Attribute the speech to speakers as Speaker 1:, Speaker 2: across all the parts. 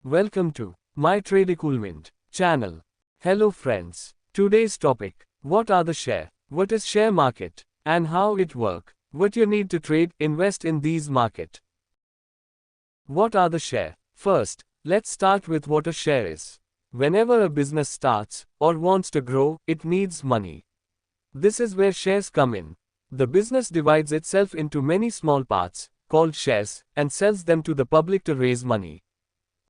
Speaker 1: Welcome to My Tradecoolment channel. Hello friends. Today's topic: what are the share? What is share market and how it work? What you need to trade, invest in these market. What are the share? First, let's start with what a share is. Whenever a business starts or wants to grow, it needs money. This is where shares come in. The business divides itself into many small parts, called shares, and sells them to the public to raise money.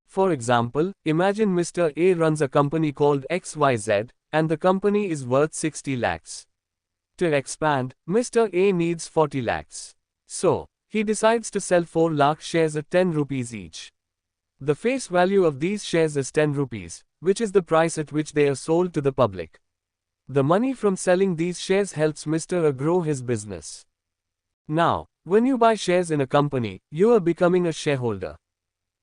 Speaker 1: For example, imagine Mr. A runs a company called XYZ, and the company is worth 60 lakhs. To expand, Mr. A needs 40 lakhs. So, he decides to sell 4 lakh shares at 10 rupees each. The face value of these shares is 10 rupees, which is the price at which they are sold to the public. The money from selling these shares helps Mr. A grow his business. Now, when you buy shares in a company, you are becoming a shareholder.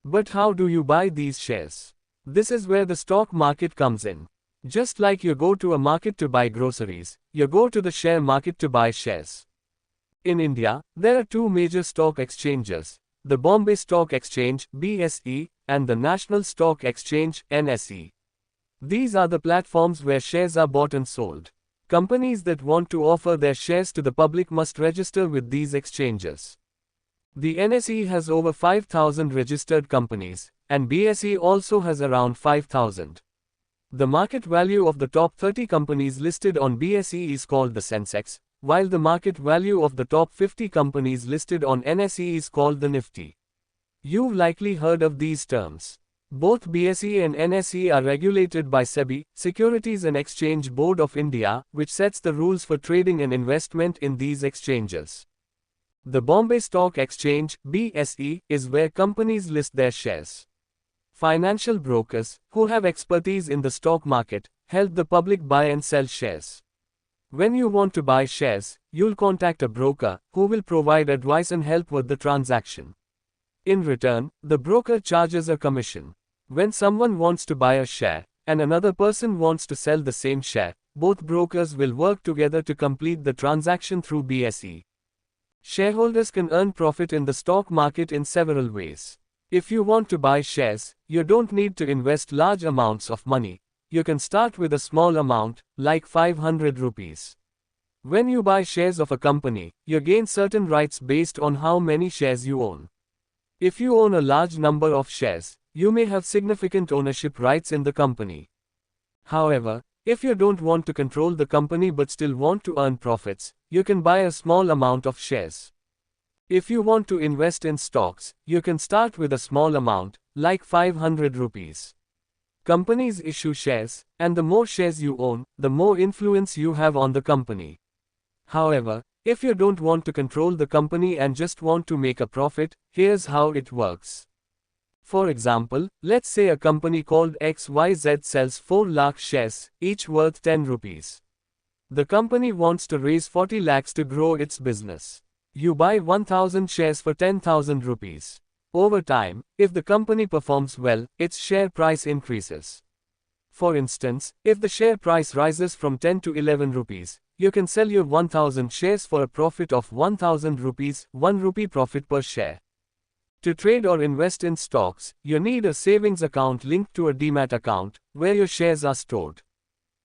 Speaker 1: But how do you buy these shares? This is where the stock market comes in. Just like you go to a market to buy groceries, you go to the share market to buy shares. In India, there are two major stock exchanges: the Bombay Stock Exchange (BSE) and the National Stock Exchange (NSE). These are the platforms where shares are bought and sold. Companies that want to offer their shares to the public must register with these exchanges. The NSE has over 5,000 registered companies, and BSE also has around 5,000. The market value of the top 30 companies listed on BSE is called the Sensex, while the market value of the top 50 companies listed on NSE is called the Nifty. You've likely heard of these terms. Both BSE and NSE are regulated by SEBI, Securities and Exchange Board of India, which sets the rules for trading and investment in these exchanges. The Bombay Stock Exchange (BSE) is where companies list their shares. Financial brokers, who have expertise in the stock market, help the public buy and sell shares. When you want to buy shares, you'll contact a broker, who will provide advice and help with the transaction. In return, the broker charges a commission. When someone wants to buy a share, and another person wants to sell the same share, both brokers will work together to complete the transaction through BSE. Shareholders can earn profit in the stock market in several ways. If you want to buy shares, you don't need to invest large amounts of money. You can start with a small amount, like 500 rupees. When you buy shares of a company, you gain certain rights based on how many shares you own. If you own a large number of shares, you may have significant ownership rights in the company. However, if you don't want to control the company but still want to earn profits, you can buy a small amount of shares. If you want to invest in stocks, you can start with a small amount, like 500 rupees. Companies issue shares, and the more shares you own, the more influence you have on the company. However, if you don't want to control the company and just want to make a profit, here's how it works. For example, let's say a company called XYZ sells 4 lakh shares, each worth 10 rupees. The company wants to raise 40 lakhs to grow its business. You buy 1000 shares for 10,000 rupees. Over time, if the company performs well, its share price increases. For instance, if the share price rises from 10 to 11 rupees, you can sell your 1000 shares for a profit of 1000 rupees, 1 rupee profit per share. To trade or invest in stocks, you need a savings account linked to a demat account, where your shares are stored.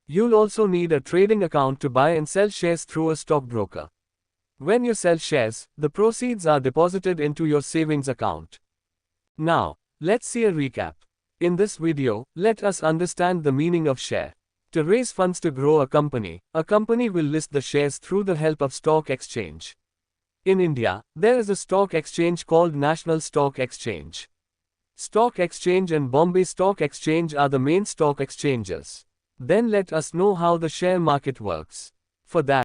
Speaker 1: You'll also need a trading account to buy and sell shares through a stockbroker. When you sell shares, the proceeds are deposited into your savings account. Now, let's see a recap. In this video, let us understand the meaning of share. To raise funds to grow a company will list the shares through the help of stock exchange. In India, there is a stock exchange called National Stock Exchange. Stock Exchange and Bombay Stock Exchange are the main stock exchanges. Then let us know how the share market works. For that,